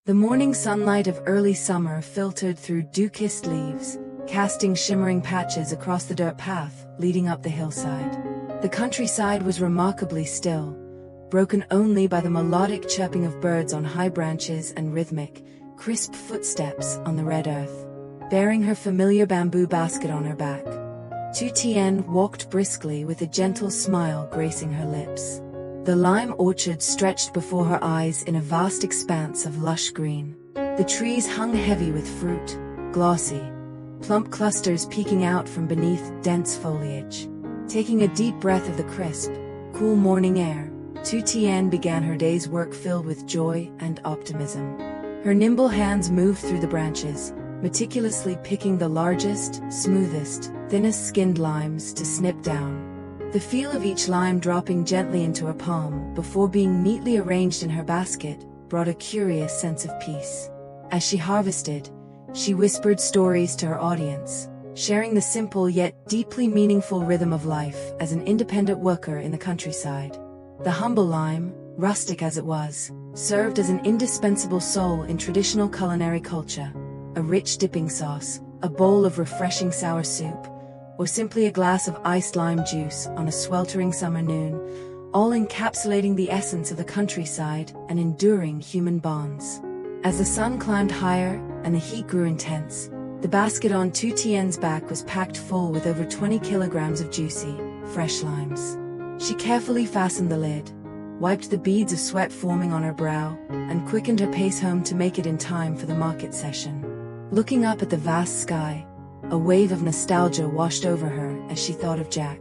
The morning sunlight of early summer filtered through dew-kissed leaves, casting shimmering patches across the dirt path leading up the hillside. The countryside was remarkably still, broken only by the melodic chirping of birds on high branches and rhythmic, crisp footsteps on the red earth. Bearing her familiar bamboo basket on her back, Lytutien walked briskly with a gentle smile gracing her lips. The lime orchard stretched before her eyes in a vast expanse of lush green. The trees hung heavy with fruit, glossy, plump clusters peeking out from beneath dense foliage. Taking a deep breath of the crisp, cool morning air, Lytutien began her day's work filled with joy and optimism. Her nimble hands moved through the branches, meticulously picking the largest, smoothest, thinnest-skinned limes to snip down. The feel of each lime dropping gently into her palm before being neatly arranged in her basket brought a curious sense of peace. As she harvested, she whispered stories to her audience, sharing the simple yet deeply meaningful rhythm of life as an independent worker in the countryside. The humble lime, rustic as it was, served as an indispensable soul in traditional culinary culture. A rich dipping sauce, a bowl of refreshing sour soup, or simply a glass of iced lime juice on a sweltering summer noon, all encapsulating the essence of the countryside and enduring human bonds. As the sun climbed higher and the heat grew intense, the basket on Lytutien's back was packed full with over 20 kilograms of juicy, fresh limes. She carefully fastened the lid, wiped the beads of sweat forming on her brow, and quickened her pace home to make it in time for the market session. Looking up at the vast sky, a wave of nostalgia washed over her as she thought of Jack.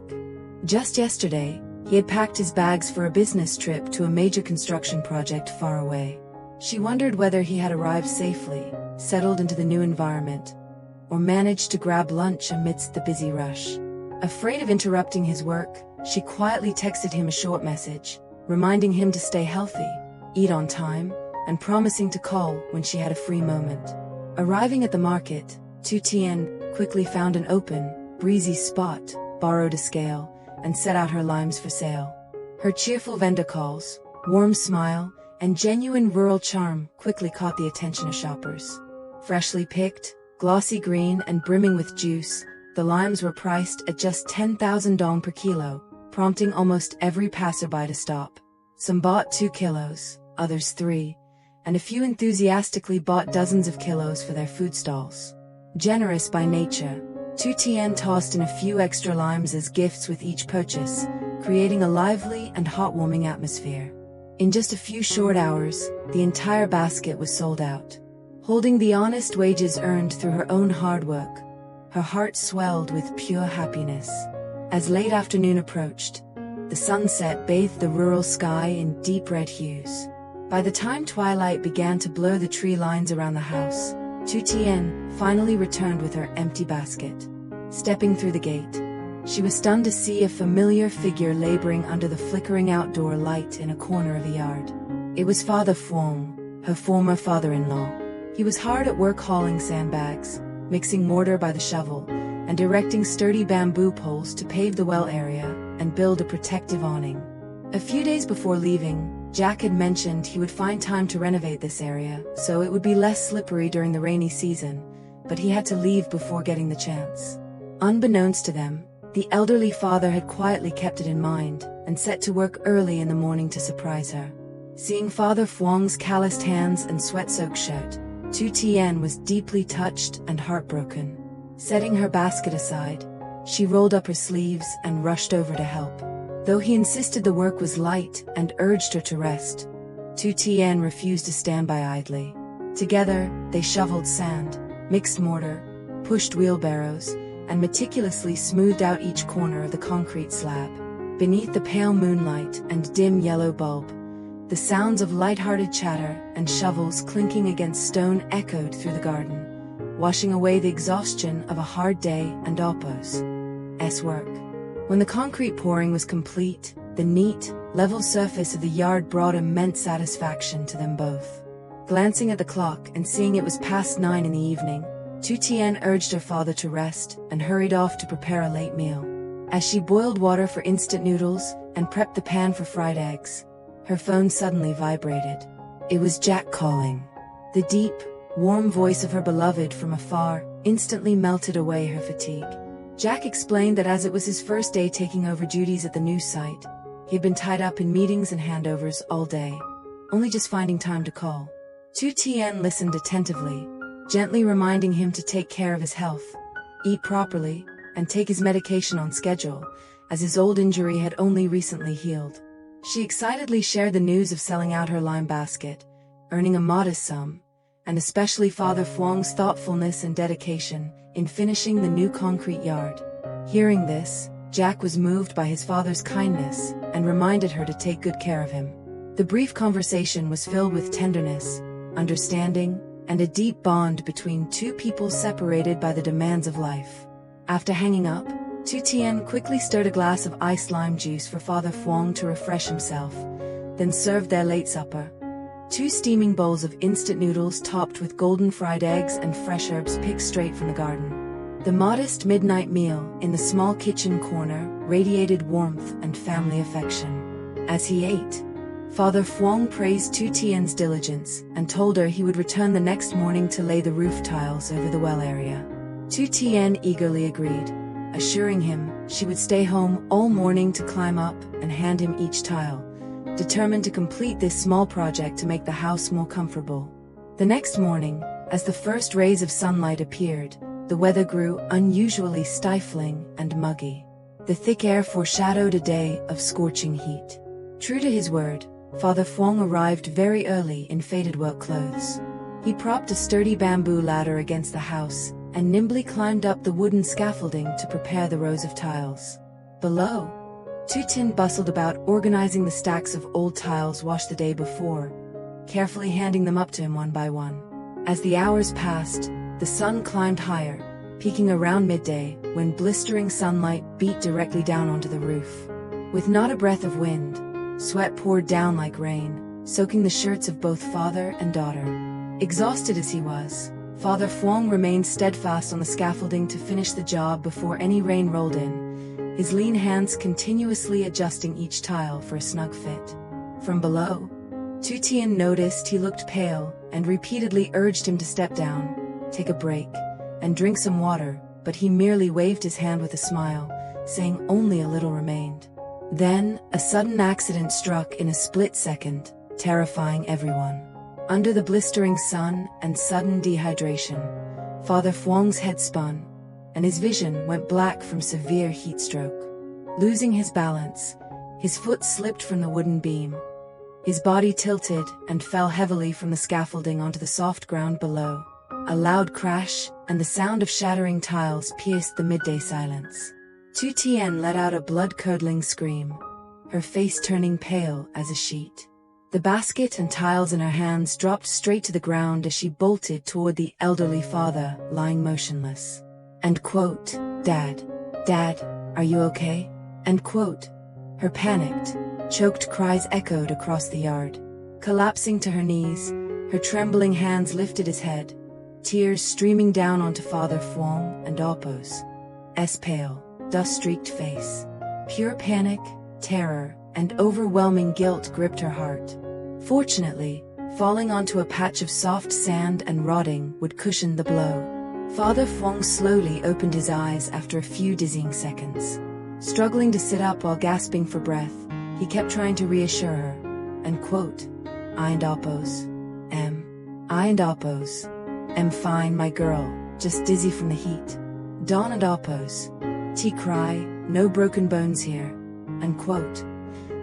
Just yesterday, he had packed his bags for a business trip to a major construction project far away. She wondered whether he had arrived safely, settled into the new environment, or managed to grab lunch amidst the busy rush. Afraid of interrupting his work, she quietly texted him a short message, reminding him to stay healthy, eat on time, and promising to call when she had a free moment. Arriving at the market, Lytutien quickly found an open, breezy spot, borrowed a scale, and set out her limes for sale. Her cheerful vendor calls, warm smile, and genuine rural charm quickly caught the attention of shoppers. Freshly picked, glossy green and brimming with juice, the limes were priced at just 10,000 dong per kilo, prompting almost every passerby to stop. Some bought 2 kilos, others 3, and a few enthusiastically bought dozens of kilos for their food stalls. Generous by nature, Lytutien tossed in a few extra limes as gifts with each purchase, creating a lively and heartwarming atmosphere. In just a few short hours, the entire basket was sold out. Holding the honest wages earned through her own hard work, her heart swelled with pure happiness. As late afternoon approached, the sunset bathed the rural sky in deep red hues. By the time twilight began to blur the tree lines around the house, Lytutien finally returned with her empty basket. Stepping through the gate, she was stunned to see a familiar figure laboring under the flickering outdoor light in a corner of the yard. It was Father Phuong, her former father-in-law. He was hard at work hauling sandbags, mixing mortar by the shovel, and erecting sturdy bamboo poles to pave the well area and build a protective awning. A few days before leaving, Jack had mentioned he would find time to renovate this area so it would be less slippery during the rainy season, but he had to leave before getting the chance. Unbeknownst to them, the elderly father had quietly kept it in mind and set to work early in the morning to surprise her. Seeing Father Phuong's calloused hands and sweat-soaked shirt, Lytutien was deeply touched and heartbroken. Setting her basket aside, she rolled up her sleeves and rushed over to help. Though he insisted the work was light and urged her to rest, Lytutien refused to stand by idly. Together, they shoveled sand, mixed mortar, pushed wheelbarrows, and meticulously smoothed out each corner of the concrete slab. Beneath the pale moonlight and dim yellow bulb, the sounds of light-hearted chatter and shovels clinking against stone echoed through the garden, washing away the exhaustion of a hard day and Oppo's work. When the concrete pouring was complete, the neat, level surface of the yard brought immense satisfaction to them both. Glancing at the clock and seeing it was past 9 in the evening, Lytutien urged her father to rest and hurried off to prepare a late meal. As she boiled water for instant noodles and prepped the pan for fried eggs, her phone suddenly vibrated. It was Jack calling. The deep, warm voice of her beloved from afar instantly melted away her fatigue. Jack explained that as it was his first day taking over duties at the new site, he had been tied up in meetings and handovers all day, only just finding time to call. Lytutien listened attentively, gently reminding him to take care of his health, eat properly, and take his medication on schedule, as his old injury had only recently healed. She excitedly shared the news of selling out her lime basket, earning a modest sum, and especially Father Phuong's thoughtfulness and dedication in finishing the new concrete yard. Hearing this, Jack was moved by his father's kindness and reminded her to take good care of him. The brief conversation was filled with tenderness, understanding, and a deep bond between two people separated by the demands of life. After hanging up, Lytutien quickly stirred a glass of iced lime juice for Father Phuong to refresh himself, then served their late supper. 2 steaming bowls of instant noodles topped with golden fried eggs and fresh herbs picked straight from the garden. The modest midnight meal in the small kitchen corner radiated warmth and family affection. As he ate, Father Phuong praised Lytutien's diligence and told her he would return the next morning to lay the roof tiles over the well area. Lytutien eagerly agreed, assuring him she would stay home all morning to climb up and hand him each tile, determined to complete this small project to make the house more comfortable. The next morning, as the first rays of sunlight appeared, the weather grew unusually stifling and muggy. The thick air foreshadowed a day of scorching heat. True to his word, Father Phuong arrived very early in faded work clothes. He propped a sturdy bamboo ladder against the house and nimbly climbed up the wooden scaffolding to prepare the rows of tiles. Below, Lytutien bustled about organizing the stacks of old tiles washed the day before, carefully handing them up to him one by one. As the hours passed, the sun climbed higher, peaking around midday when blistering sunlight beat directly down onto the roof. With not a breath of wind, sweat poured down like rain, soaking the shirts of both father and daughter. Exhausted as he was, Father Phuong remained steadfast on the scaffolding to finish the job before any rain rolled in, his lean hands continuously adjusting each tile for a snug fit. From below, Lytutien noticed he looked pale and repeatedly urged him to step down, take a break, and drink some water, but he merely waved his hand with a smile, saying only a little remained. Then, a sudden accident struck in a split second, terrifying everyone. Under the blistering sun and sudden dehydration, Father Phuong's head spun, and his vision went black from severe heat stroke. Losing his balance, his foot slipped from the wooden beam. His body tilted and fell heavily from the scaffolding onto the soft ground below. A loud crash and the sound of shattering tiles pierced the midday silence. Lytutien let out a blood-curdling scream, her face turning pale as a sheet. The basket and tiles in her hands dropped straight to the ground as she bolted toward the elderly father lying motionless. End quote. Dad, are you okay? End quote. Her panicked, choked cries echoed across the yard. Collapsing to her knees, her trembling hands lifted his head, tears streaming down onto Father Phuong and Appo's pale, dust-streaked face. Pure panic, terror, and overwhelming guilt gripped her heart. Fortunately, falling onto a patch of soft sand and rotting would cushion the blow. Father Phuong slowly opened his eyes after a few dizzying seconds. Struggling to sit up while gasping for breath, he kept trying to reassure her. End quote. I and Appo's am fine, my girl, just dizzy from the heat. Dawn and Appo's cry, no broken bones here. End quote.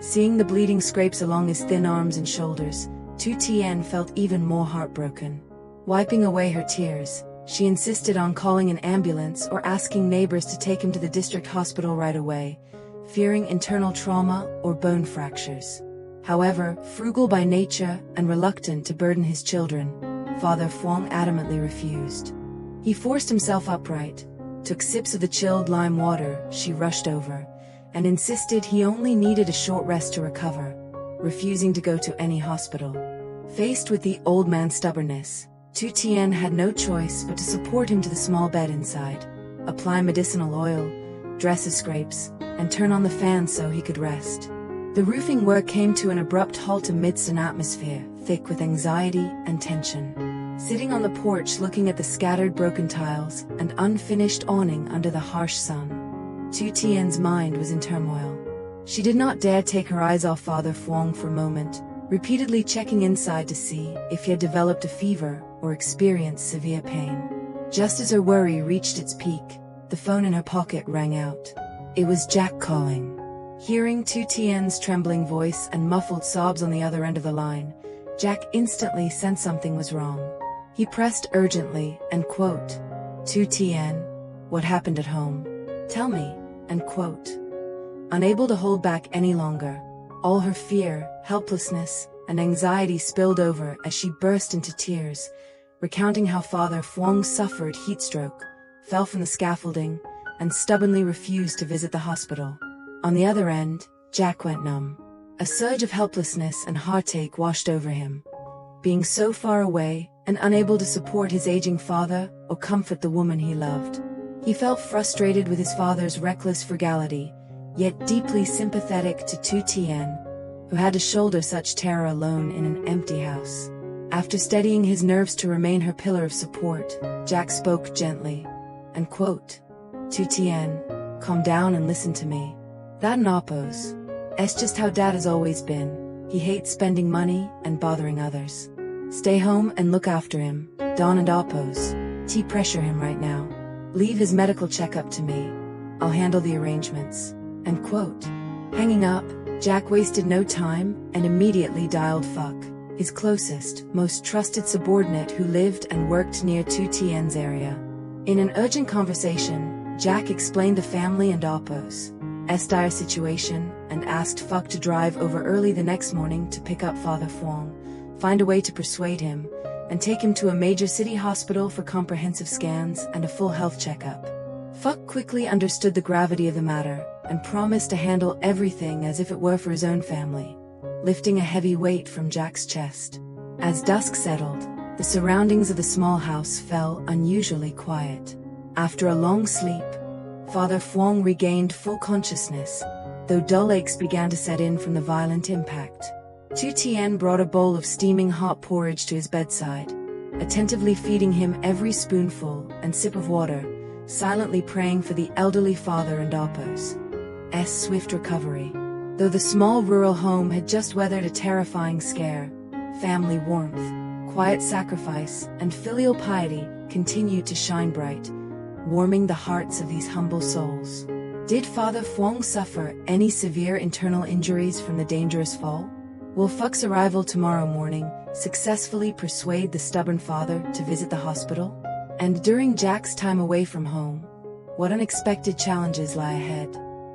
Seeing the bleeding scrapes along his thin arms and shoulders, Lytutien felt even more heartbroken. Wiping away her tears, she insisted on calling an ambulance or asking neighbors to take him to the district hospital right away, fearing internal trauma or bone fractures. However, frugal by nature and reluctant to burden his children, Father Phuong adamantly refused. He forced himself upright, took sips of the chilled lime water she rushed over, and insisted he only needed a short rest to recover, refusing to go to any hospital. Faced with the old man's stubbornness, Lytutien had no choice but to support him to the small bed inside, apply medicinal oil, dress his scrapes, and turn on the fan so he could rest. The roofing work came to an abrupt halt amidst an atmosphere thick with anxiety and tension. sitting on the porch looking at the scattered broken tiles and unfinished awning under the harsh sun. Tieu Tien's mind was in turmoil. She did not dare take her eyes off Father Phuong for a moment, repeatedly checking inside to see if he had developed a fever or experienced severe pain. Just as her worry reached its peak, the phone in her pocket rang out. It was Jack calling. Hearing Tieu Tien's trembling voice and muffled sobs on the other end of the line, Jack instantly sensed something was wrong. He pressed urgently, and quote, "Tieu Tien, what happened at home? Tell me," end quote. Unable to hold back any longer, all her fear, helplessness, and anxiety spilled over as she burst into tears, recounting how Father Phuong suffered heat stroke, fell from the scaffolding, and stubbornly refused to visit the hospital. On the other end, Jack went numb. A surge of helplessness and heartache washed over him. Being so far away and unable to support his aging father or comfort the woman he loved. He felt frustrated with his father's reckless frugality, yet deeply sympathetic to Tieu Tien, who had to shoulder such terror alone in an empty house. After steadying his nerves to remain her pillar of support, Jack spoke gently, and quote, "Tieu Tien, calm down and listen to me. That Napos. It's just how Dad has always been. He hates spending money and bothering others. Stay home and look after him, Don and Apos. Pressure him right now. Leave his medical checkup to me. I'll handle the arrangements." End quote. Hanging up, Jack wasted no time and immediately dialed Phuc, his closest, most trusted subordinate who lived and worked near Tieu Tien's area. In an urgent conversation, Jack explained the family and Apos' dire situation and asked Phuc to drive over early the next morning to pick up Father Phuong, find a way to persuade him, and take him to a major city hospital for comprehensive scans and a full health checkup. Phuc quickly understood the gravity of the matter and promised to handle everything as if it were for his own family, lifting a heavy weight from Jack's chest. As dusk settled, the surroundings of the small house fell unusually quiet. After a long sleep, Father Phuong regained full consciousness, though dull aches began to set in from the violent impact. Tieu Tien brought a bowl of steaming hot porridge to his bedside, attentively feeding him every spoonful and sip of water, silently praying for the elderly father and Apos' swift recovery. Though the small rural home had just weathered a terrifying scare, family warmth, quiet sacrifice, and filial piety continued to shine bright, warming the hearts of these humble souls. Did Father Phuong suffer any severe internal injuries from the dangerous fall? Will Phuc's arrival tomorrow morning successfully persuade the stubborn father to visit the hospital? And during Jack's time away from home, what unexpected challenges lie ahead?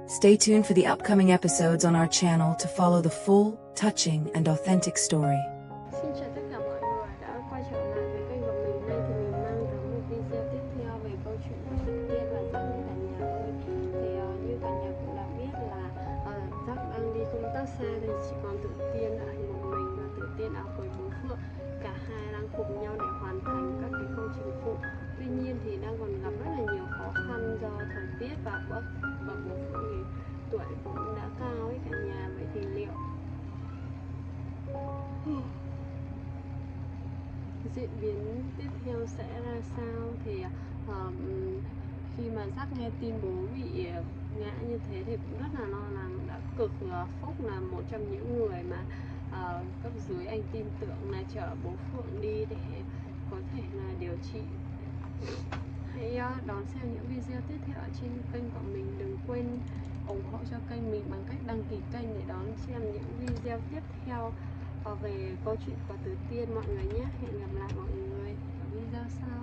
Stay tuned for the upcoming episodes on our channel to follow the full, touching, and authentic story. Xin chào tất cả mọi người đã quay trở lại với kênh của mình. Nay thì mình mang tới một video tiếp theo về câu chuyện của Tử Tiên và Giác cả nhà ơi. Thì như cả nhà cũng đã biết là Giác đang đi công tác xa thì chỉ còn Tử Tiên ở một mình và Tử Tiên ở với bố Phượng. Cả hai đang cùng nhau để hoàn thành các cái công trình phụ. Tuy nhiên thì đang còn gặp rất là nhiều khó khăn do thời tiết và bố Phượng thì tuổi cũng đã cao ấy cả nhà. Vậy thì liệu diễn biến tiếp theo sẽ ra sao? Thì khi mà Giác nghe tin bố bị ngã như thế thì cũng rất là lo lắng. Đã cực Phúc là một trong những người mà cấp dưới anh tin tưởng là chở bố Phượng đi để có thể là điều trị. Hãy đón xem những video tiếp theo ở trên kênh của mình. Đừng quên ủng hộ cho kênh mình bằng cách đăng ký kênh để đón xem những video tiếp theo về câu chuyện của Tử Tiên mọi người nhé. Hẹn gặp lại mọi người ở video sau.